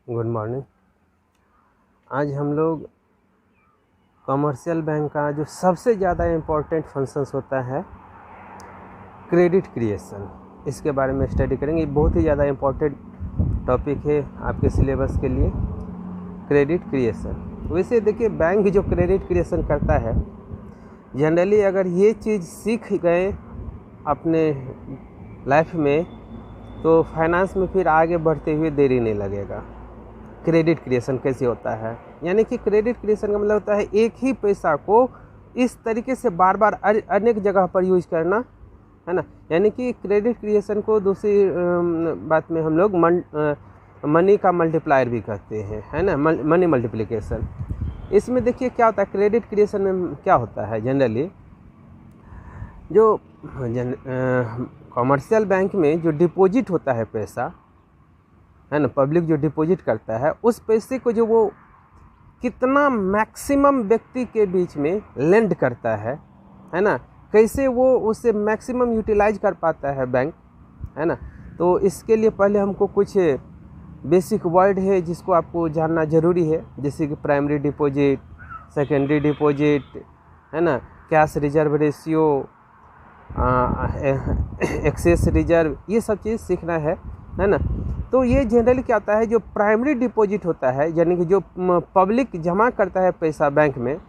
Good morning. आज हम लोग कमर्शियल बैंक का जो सबसे ज़्यादा इम्पोर्टेंट फंक्शंस होता है क्रेडिट क्रिएशन, इसके बारे में स्टडी करेंगे। बहुत ही ज़्यादा इम्पोर्टेंट टॉपिक है आपके सिलेबस के लिए, क्रेडिट क्रिएशन। वैसे देखिए, बैंक जो क्रेडिट क्रिएशन करता है, जनरली अगर ये चीज़ सीख गए अपने लाइफ में तो फाइनेंस में फिर आगे बढ़ते हुए देरी नहीं लगेगा। क्रेडिट क्रिएशन कैसे होता है, यानी कि क्रेडिट क्रिएशन का मतलब होता है एक ही पैसा को इस तरीके से बार बार अनेक जगह पर यूज करना, है ना। यानी कि क्रेडिट क्रिएशन को दूसरी बात में हम लोग मनी का मल्टीप्लायर भी कहते हैं, है ना, मनी मल्टीप्लिकेशन। इसमें देखिए क्या होता है, क्रेडिट क्रिएशन में क्या होता है, जनरली जो कमर्शियल बैंक में जो डिपॉजिट होता है पैसा, है ना, पब्लिक जो डिपॉजिट करता है, उस पैसे को जो वो कितना मैक्सिमम व्यक्ति के बीच में लेंड करता है ना, कैसे वो उसे मैक्सिमम यूटिलाइज कर पाता है बैंक, है ना। तो इसके लिए पहले हमको कुछ बेसिक वर्ड है जिसको आपको जानना ज़रूरी है, जैसे कि प्राइमरी डिपॉजिट, सेकेंडरी डिपॉजिट, है ना, cash reserve ratio, excess reserve, ये सब चीज़ सीखना है ना। तो ये जनरली क्या होता है, जो प्राइमरी डिपॉजिट होता है, यानी कि जो पब्लिक जमा करता है पैसा बैंक में,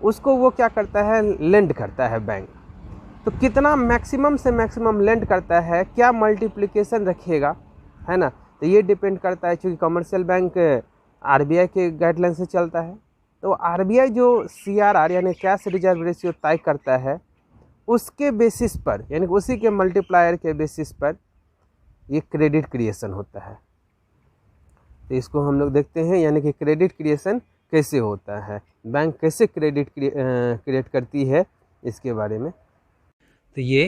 उसको वो क्या करता है, लेंड करता है बैंक। तो कितना मैक्सिमम से मैक्सिमम लेंड करता है, क्या मल्टीप्लिकेशन रखेगा, है ना, तो ये डिपेंड करता है। चूँकि कमर्शियल बैंक आरबीआई के गाइडलाइन से चलता है, तो आरबीआई जो सीआरआर यानी कैश रिजर्व रेशियो तय करता है, उसके बेसिस पर, यानी कि उसी के मल्टीप्लायर के बेसिस पर ये क्रेडिट क्रिएशन होता है। तो इसको हम लोग देखते हैं, यानी कि क्रेडिट क्रिएशन कैसे होता है, बैंक कैसे क्रेडिट क्रिएट करती है, इसके बारे में। तो ये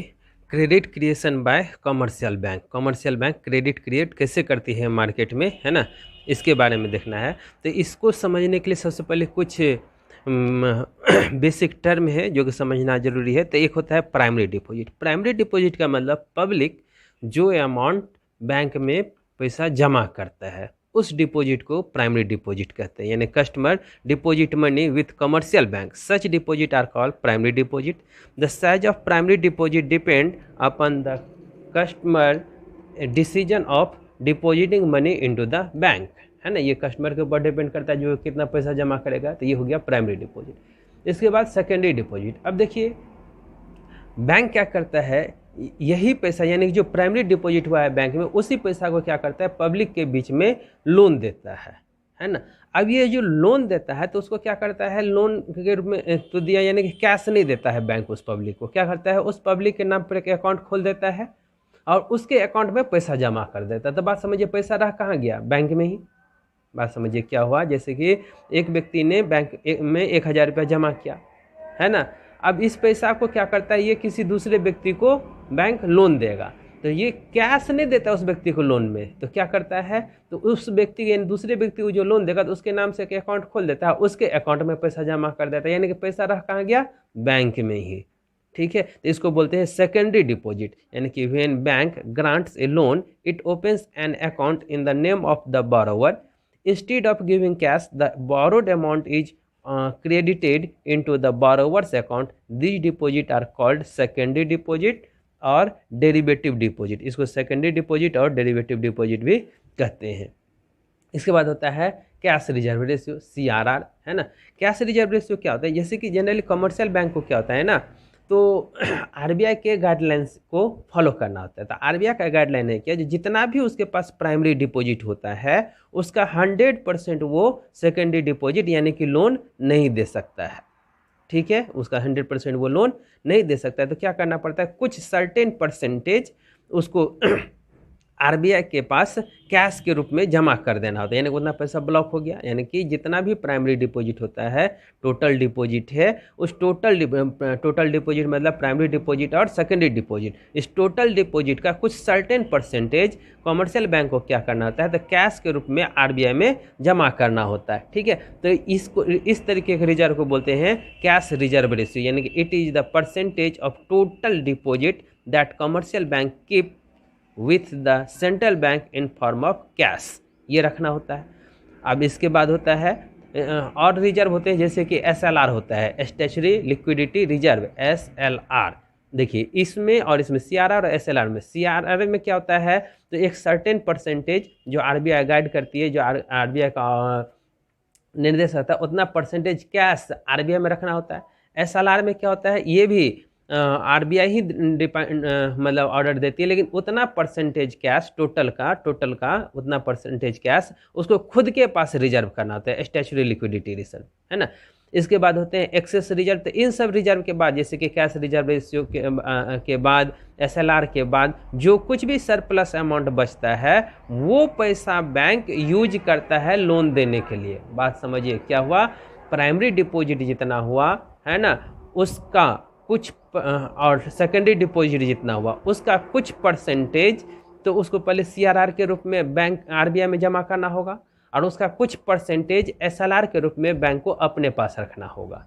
credit creation bye commercial bank credit create कैसे करती है मार्केट में, है ना, इसके बारे में देखना है। तो इसको समझने के लिए सबसे पहले कुछ बेसिक टर्म है जो कि समझना जरूरी है। तो एक होता है प्राइमरी डिपॉजिट। प्राइमरी डिपॉजिट का मतलब पब्लिक जो अमाउंट बैंक में पैसा जमा करता है, उस डिपॉजिट को प्राइमरी डिपॉजिट कहते हैं, यानी customer deposit money with commercial bank, such deposit are called primary deposit. The size of primary deposit depend upon the customer decision of depositing money into the bank, है ना। ये customer के ऊपर depend करता है जो कितना पैसा जमा करेगा। तो ये हो गया प्राइमरी डिपॉजिट। इसके बाद सेकेंडरी डिपॉजिट। अब देखिए, बैंक क्या करता है, यही पैसा यानी कि जो प्राइमरी डिपॉजिट हुआ है बैंक में, उसी पैसा को क्या करता है, पब्लिक के बीच में लोन देता है ना। अब ये जो लोन देता है तो उसको क्या करता है, लोन के रूप में तो दिया, यानी कि कैश नहीं देता है बैंक उस पब्लिक को। क्या करता है, उस पब्लिक के नाम पर एक अकाउंट खोल देता है और उसके अकाउंट में पैसा जमा कर देता है। तो बात समझिए, पैसा रह कहाँ गया, बैंक में ही। बात समझिए क्या हुआ, जैसे कि एक व्यक्ति ने बैंक में 1000 रुपया जमा किया, है ना। अब इस पैसा को क्या करता है, ये किसी दूसरे व्यक्ति को बैंक लोन देगा। तो ये कैश नहीं देता उस व्यक्ति को लोन में, तो क्या करता है, तो उस व्यक्ति यानी दूसरे व्यक्ति को जो लोन देगा तो उसके नाम से एक अकाउंट खोल देता है, उसके अकाउंट में पैसा जमा कर देता है, यानी कि पैसा रह कहाँ गया, बैंक में ही। ठीक है, तो इसको बोलते हैं सेकेंडरी डिपॉजिट। यानी कि when bank grants A loan, it opens an account in the name of the borrower. Instead of giving cash, the borrowed amount is credited into the borrower's account. These deposits are called secondary deposit और derivative deposit। इसको secondary deposit और derivative deposit भी कहते हैं। इसके बाद होता है कैश रिजर्व रेशियो, CRR, है ना। कैश रिजर्व रेशियो क्या होता है, जैसे कि जनरली कमर्शियल बैंक को क्या होता है ना, तो आरबीआई के गाइडलाइंस को फॉलो करना होता है। तो आरबीआई का गाइडलाइन है क्या, जो जितना भी उसके पास प्राइमरी डिपॉजिट होता है उसका 100% वो सेकेंडरी डिपॉजिट यानी कि लोन नहीं दे सकता है। ठीक है, उसका 100% वो लोन नहीं दे सकता है। तो क्या करना पड़ता है, कुछ सर्टेन परसेंटेज उसको आरबीआई के पास कैश के रूप में जमा कर देना होता है, यानी उतना पैसा ब्लॉक हो गया। यानी कि जितना भी प्राइमरी डिपॉजिट होता है, टोटल डिपॉजिट है, उस टोटल डिपॉजिट मतलब प्राइमरी डिपॉजिट और सेकेंडरी डिपॉजिट, इस टोटल डिपॉजिट का कुछ सर्टेन परसेंटेज कमर्शियल बैंक को क्या करना होता है, तो कैश के रूप में आरबीआई में जमा करना होता है। ठीक है, तो इसको इस तरीके के रिजर्व को बोलते हैं कैश रिजर्व रेशियो, यानी कि it is the percentage of total deposit that commercial bank keep with the central bank in form of cash, ये रखना होता है। अब इसके बाद होता है और रिजर्व होते हैं, जैसे कि SLR होता है, स्टैच्यूटरी लिक्विडिटी रिजर्व, SLR। देखिए इसमें और इसमें CRR और SLR में, CRR में क्या होता है, तो एक सर्टेन परसेंटेज जो RBI गाइड करती है, जो RBI का निर्देश रहता है, उतना परसेंटेज कैश RBI में रखना होता है। SLR में क्या होता है, ये भी RBI ही मतलब ऑर्डर देती है, लेकिन उतना परसेंटेज कैश टोटल का उतना परसेंटेज कैश उसको खुद के पास रिजर्व करना होता है, स्टैच्यूटरी लिक्विडिटी रिजर्व, है ना। इसके बाद होते हैं एक्सेस रिजर्व। तो इन सब रिजर्व के बाद, जैसे कि कैश रिजर्व रेशियो के बाद, SLR के बाद जो कुछ भी सरप्लस अमाउंट बचता है वो पैसा बैंक यूज करता है लोन देने के लिए। बात समझिए, क्या हुआ, प्राइमरी डिपॉजिट जितना हुआ है ना, उसका कुछ और सेकेंडरी डिपॉजिट जितना हुआ उसका कुछ परसेंटेज तो उसको पहले CRR के रूप में बैंक RBI में जमा करना होगा, और उसका कुछ परसेंटेज SLR के रूप में बैंक को अपने पास रखना होगा,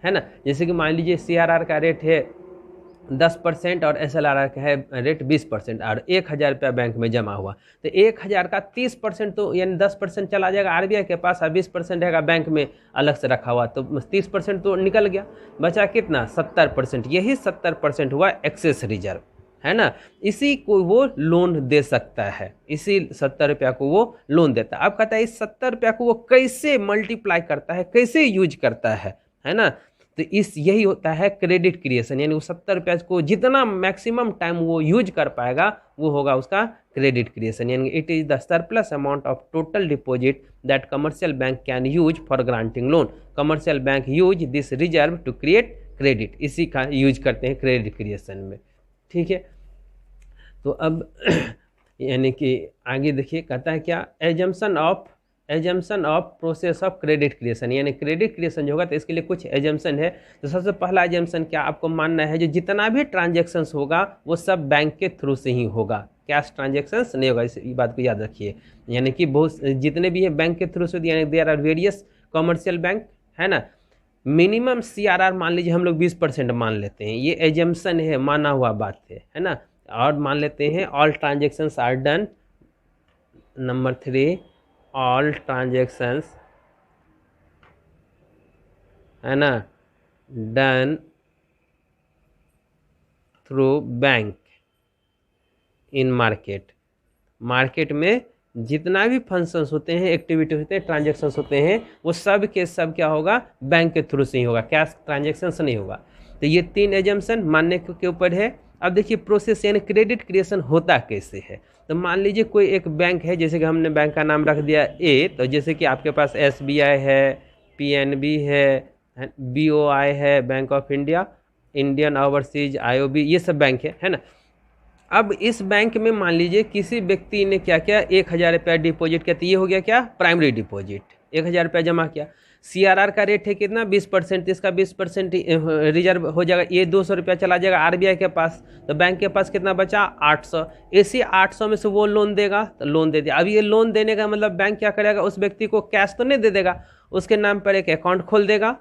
है ना। जैसे कि मान लीजिए CRR का रेट है 10% और SLR का है रेट 20%, और 1,000 रुपया बैंक में जमा हुआ, तो 1,000 का 30% तो यानी 10% चला जाएगा RBI के पास, और 20% रहेगा बैंक में अलग से रखा हुआ, तो 30% तो निकल गया, बचा कितना, 70%। यही 70% हुआ एक्सेस रिजर्व, है ना। इसी को वो लोन दे सकता है, इसी 70 रुपया को वो लोन देता है। अब कहता है इस 70 रुपया को वो कैसे मल्टीप्लाई करता है, कैसे यूज करता है ना। तो यही होता है क्रेडिट क्रिएशन, यानी वो 70 रुपया को जितना मैक्सिमम टाइम वो यूज कर पाएगा वो होगा उसका क्रेडिट क्रिएशन। यानी it is the surplus amount of total deposit that commercial bank can use for granting loan. Commercial bank use this reserve to create credit, इसी का यूज करते हैं क्रेडिट क्रिएशन में, ठीक है। तो अब यानी कि आगे देखिए, कहता है क्या, assumption of process of credit creation, यानी क्रेडिट क्रिएशन जो होगा तो इसके लिए कुछ एजम्पशन है। तो सबसे पहला एजम्पशन क्या आपको मानना है, जो जितना भी ट्रांजेक्शन्स होगा वो सब बैंक के थ्रू से ही होगा, कैश ट्रांजेक्शन्स नहीं होगा, इस बात को याद रखिए। यानी कि बहुत जितने भी हैं बैंक के थ्रू से, यानी there are various commercial bank, है ना। मिनिमम CRR मान लीजिए हम लोग 20% मान लेते हैं, ये एजम्पशन है, माना हुआ बात है ना। और मान लेते हैं all transactions are done, number 3 all transactions, है ना, done through bank in market में जितना भी फंक्शंस होते हैं, एक्टिविटी होते हैं, ट्रांजेक्शन्स होते हैं, वो सब के सब क्या होगा, बैंक के थ्रू से ही होगा, कैश ट्रांजेक्शन्स नहीं होगा। तो ये 3 एजम्पशन मानने के ऊपर है। अब देखिए प्रोसेस यानी क्रेडिट क्रिएशन होता कैसे है। तो मान लीजिए कोई एक बैंक है, जैसे कि हमने बैंक का नाम रख दिया A, तो जैसे कि आपके पास SBI है, PNB है, BOI है, bank of India, Indian overseas, IOB, ये सब बैंक है ना। अब इस बैंक में मान लीजिए किसी व्यक्ति ने क्या किया, 1,000 रुपया डिपॉजिट किया, तो ये हो गया क्या, प्राइमरी डिपॉजिट, 1,000 रुपया जमा किया। CRR का रेट है कितना, 20%, इसका 20% रिजर्व हो जाएगा, ये 200 रुपया चला जाएगा RBI के पास, तो बैंक के पास कितना बचा, 800। इसी 800 में से वो लोन देगा, तो लोन दे दिया। अब ये लोन देने का मतलब बैंक क्या करेगा, उस व्यक्ति को कैश तो नहीं दे देगा, उसके नाम पर एक अकाउंट खोल देगा,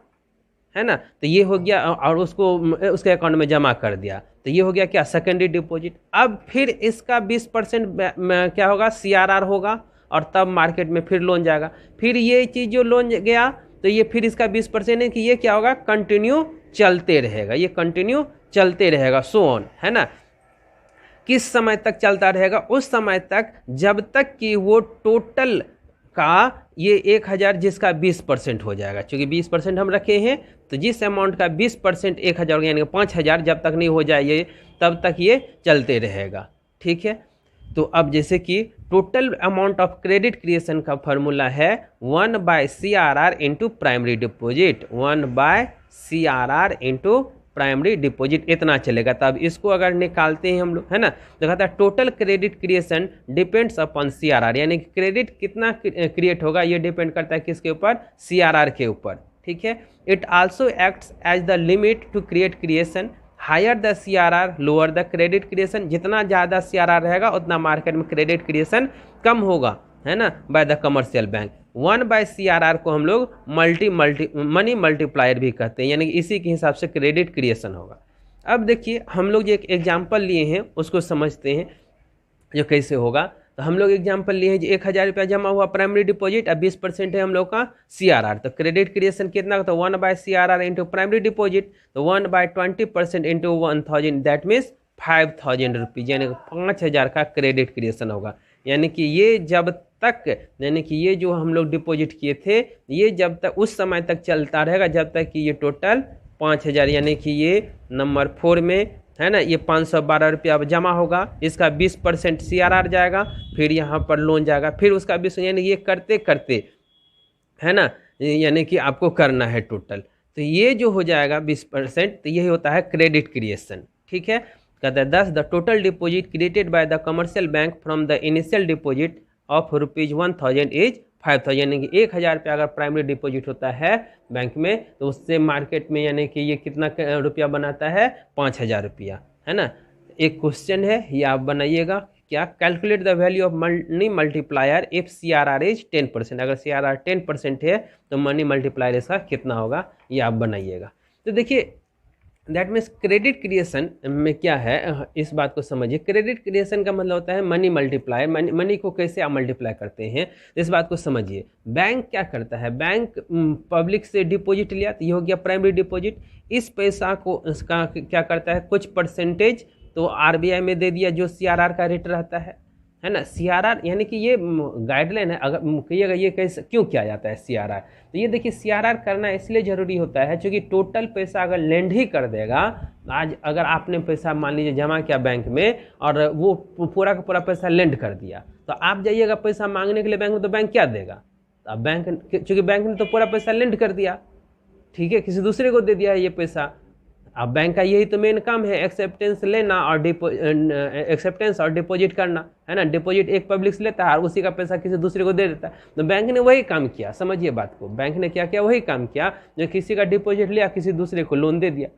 है ना। तो ये हो गया, और उसको उसके अकाउंट में जमा कर दिया, तो ये हो गया क्या, सेकेंडरी डिपॉजिट। अब फिर इसका 20% क्या होगा, CRR होगा, और तब मार्केट में फिर लोन जाएगा। फिर ये चीज़ जो लोन गया तो ये फिर इसका 20% है कि ये क्या होगा, कंटिन्यू चलते रहेगा, ये कंटिन्यू चलते रहेगा, सो ऑन, है ना। किस समय तक चलता रहेगा, उस समय तक जब तक कि वो टोटल का ये 1,000 जिसका 20% हो जाएगा, क्योंकि 20% हम रखे हैं, तो जिस अमाउंट का 20% 1,000 यानी 5,000 जब तक नहीं हो जाए ये, तब तक ये चलते रहेगा, ठीक है। तो अब जैसे कि total amount of credit creation का फॉर्मूला है 1/CRR into primary deposit, 1/CRR into primary deposit, इतना चलेगा। तब इसको अगर निकालते हैं हम लोग, है ना, तो कहता है total credit creation depends upon CRR, यानी क्रेडिट कितना क्रिएट होगा ये डिपेंड करता है किसके ऊपर, CRR के ऊपर, ठीक है। It also acts as the limit to create creation, higher the CRR lower the credit creation, जितना ज़्यादा CRR रहेगा उतना मार्केट में क्रेडिट क्रिएशन कम होगा, है ना, by the commercial bank. 1/CRR को हम लोग मनी मल्टीप्लायर भी कहते हैं, यानी कि इसी के हिसाब से क्रेडिट क्रिएशन होगा। अब देखिए हम लोग जो एक एग्जाम्पल लिए हैं उसको समझते हैं जो कैसे होगा। तो हम लोग एग्जाम्पल लिए हैं जो 1000 रुपया जमा हुआ प्राइमरी डिपॉजिट, अब 20% है हम लोग का CRR, तो क्रेडिट क्रिएशन कितना होता है 1/CRR इंटू प्राइमरी डिपॉजिट, तो 1/20% इंटू 1000, दैट मीन्स 5000 रुपीज़, यानी 5000 का क्रेडिट क्रिएशन होगा। यानी कि ये जब तक, यानी कि ये जो हम लोग डिपॉजिट किए थे ये जब तक उस समय तक चलता रहेगा जब तक कि ये टोटल 5000, यानी कि ये नंबर 4 में है ना, ये 512 रुपया जमा होगा, इसका 20% CRR जाएगा, फिर यहाँ पर लोन जाएगा, फिर उसका 20, यानी ये करते करते है ना, यानी कि आपको करना है टोटल, तो ये जो हो जाएगा 20%, तो यही होता है क्रेडिट क्रिएशन। ठीक है, कहता है 10 the total deposit created by the commercial bank from the initial deposit of ₹1000 is 5000, यानी कि 1000 रुपया अगर प्राइमरी डिपॉजिट होता है बैंक में तो उससे मार्केट में यानी कि ये कितना रुपया बनाता है 5000 रुपया, है ना। एक क्वेश्चन है ये आप बनाइएगा, क्या, calculate the value of money multiplier if CRR is 10%, अगर CRR 10% है तो मनी मल्टीप्लायर इसका कितना होगा, ये आप बनाइएगा। तो देखिए दैट मीन्स क्रेडिट क्रिएशन में क्या है, इस बात को समझिए। क्रेडिट क्रिएशन का मतलब होता है मनी मल्टीप्लायर, मनी को कैसे आप मल्टीप्लाई करते हैं, इस बात को समझिए। बैंक क्या करता है, बैंक पब्लिक से डिपॉजिट लिया, तो ये हो गया प्राइमरी डिपॉजिट, इस पैसा को इसका क्या करता है कुछ परसेंटेज तो RBI में दे दिया जो CRR का रेट रहता है ना। CRR यानी कि ये गाइडलाइन है, अगर कहिएगा ये कैसे क्यों किया जाता है CRR, तो ये देखिए CRR करना इसलिए ज़रूरी होता है क्योंकि टोटल पैसा अगर लेंड ही कर देगा, आज अगर आपने पैसा मान लीजिए जमा किया बैंक में और वो पूरा का पूरा पैसा लेंड कर दिया, तो आप जाइएगा पैसा मांगने के लिए बैंक में, तो बैंक क्या देगा, अब बैंक चूँकि बैंक ने तो पूरा पैसा लेंड कर दिया, ठीक है, किसी दूसरे को दे दिया है ये पैसा। अब बैंक का यही तो मेन काम है, एक्सेप्टेंस लेना और एक्सेप्टेंस और डिपॉजिट करना, है ना। डिपॉजिट एक पब्लिक से लेता है और उसी का पैसा किसी दूसरे को दे देता है, तो बैंक ने वही काम किया, समझिए बात को, बैंक ने क्या किया, वही काम किया जो किसी का डिपॉजिट लिया किसी दूसरे को लोन दे दिया।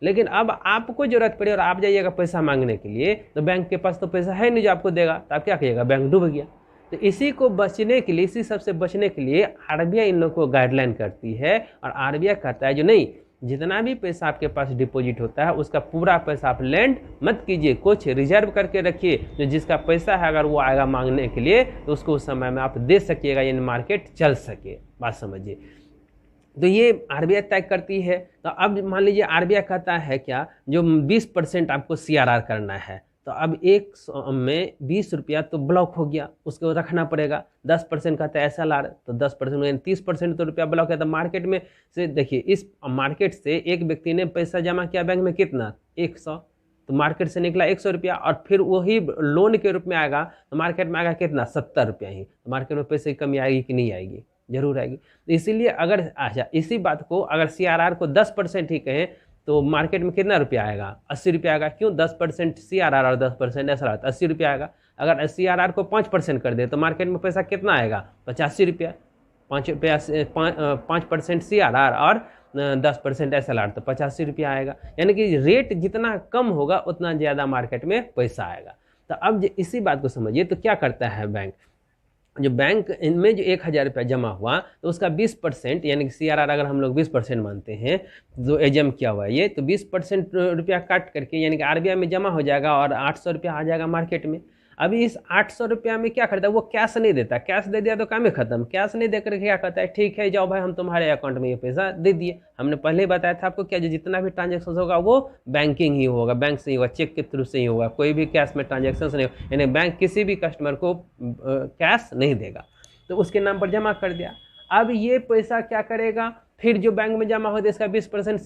लेकिन अब आपको जरूरत पड़ी और आप जाइएगा पैसा मांगने के लिए, तो बैंक के पास तो पैसा है नहीं जो आपको देगा, तो आप क्या कहिएगा, बैंक डूब गया। तो इसी को बचने के लिए, इसी सबसे बचने के लिए RBI इन लोगों को गाइडलाइन करती है, और RBI कहता है जो नहीं, जितना भी पैसा आपके पास डिपॉजिट होता है उसका पूरा पैसा आप लेंड मत कीजिए, कुछ रिजर्व करके रखिए, जो जिसका पैसा है अगर वो आएगा मांगने के लिए तो उसको उस समय में आप दे सकिएगा, यानी मार्केट चल सके, बात समझिए। तो ये RBI तय करती है। तो अब मान लीजिए RBI कहता है क्या, जो 20% आपको CRR करना है, तो अब 100 में 20 रुपया तो ब्लॉक हो गया, उसको रखना पड़ेगा। 10% कहता है SLR, तो 10% यानी 30% तो रुपया ब्लॉक है। तो मार्केट में से देखिए, इस मार्केट से एक व्यक्ति ने पैसा जमा किया बैंक में कितना 100, तो मार्केट से निकला 100 रुपया, और फिर वही लोन के रूप में आएगा तो मार्केट में आएगा कितना 70 रुपया ही, तो मार्केट में पैसे की कमी आएगी कि नहीं आएगी, जरूर आएगी। तो इसीलिए अगर अच्छा इसी बात को अगर CRR को 10% ही कहें तो मार्केट में कितना रुपया आएगा, 80 रुपया आएगा। क्यों, 10% CRR और 10% SLR, तो 80 रुपया आएगा। अगर CRR को 5% कर दे तो मार्केट में पैसा कितना आएगा, 85 रुपया। 5% CRR और 10% SLR, तो 85 रुपया आएगा। यानी कि रेट जितना कम होगा उतना ज़्यादा मार्केट में पैसा आएगा। तो अब इसी बात को समझिए, तो क्या करता है बैंक, जो बैंक इनमें जो 1000 रुपया जमा हुआ तो उसका 20% यानी कि CRR अगर हम लोग 20% मानते हैं, जो एजम किया हुआ है ये, तो 20% रुपया काट करके यानी कि RBI में जमा हो जाएगा और 800 रुपया आ जाएगा मार्केट में। अभी इस 800 रुपया में क्या करता है, वो कैश नहीं देता, कैश दे दिया तो काम ही खत्म। कैश नहीं देकर क्या कहता है, ठीक है जाओ भाई हम तुम्हारे अकाउंट में ये पैसा दे दिए। हमने पहले ही बताया था आपको क्या, जो जितना भी ट्रांजेक्शन होगा वो बैंकिंग ही होगा, बैंक से ही होगा, चेक के थ्रू से ही होगा, कोई भी कैश में ट्रांजेक्शन नहीं होगा, यानी बैंक किसी भी कस्टमर को कैश नहीं देगा। तो उसके नाम पर जमा कर दिया। अब ये पैसा क्या करेगा, फिर जो बैंक में जमा होता है इसका 20%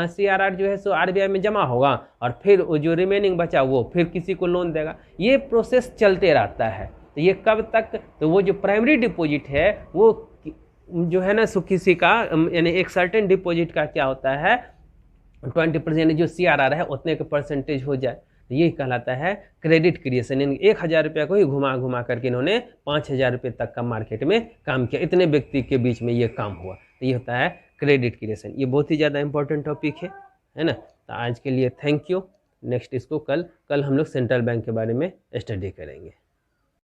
CRR जो है सो RBI में जमा होगा, और फिर जो रिमेनिंग बचा वो फिर किसी को लोन देगा। ये प्रोसेस चलते रहता है। तो ये कब तक, तो वो जो प्राइमरी डिपॉजिट है वो जो है ना सो किसी का यानी एक सर्टेन डिपॉजिट का क्या होता है 20%, यानी जो CRR है उतने का परसेंटेज हो जाए, तो यही कहलाता है क्रेडिट क्रिएशन। यानी 1000 रुपया को ही घुमा घुमा करके इन्होंने 5000 रुपये तक का मार्केट में काम किया, इतने व्यक्ति के बीच में ये काम हुआ। तो ये होता है क्रेडिट क्रिएशन। ये बहुत ही ज़्यादा इंपॉर्टेंट टॉपिक है ना। तो आज के लिए थैंक यू। नेक्स्ट इसको कल हम लोग सेंट्रल बैंक के बारे में स्टडी करेंगे।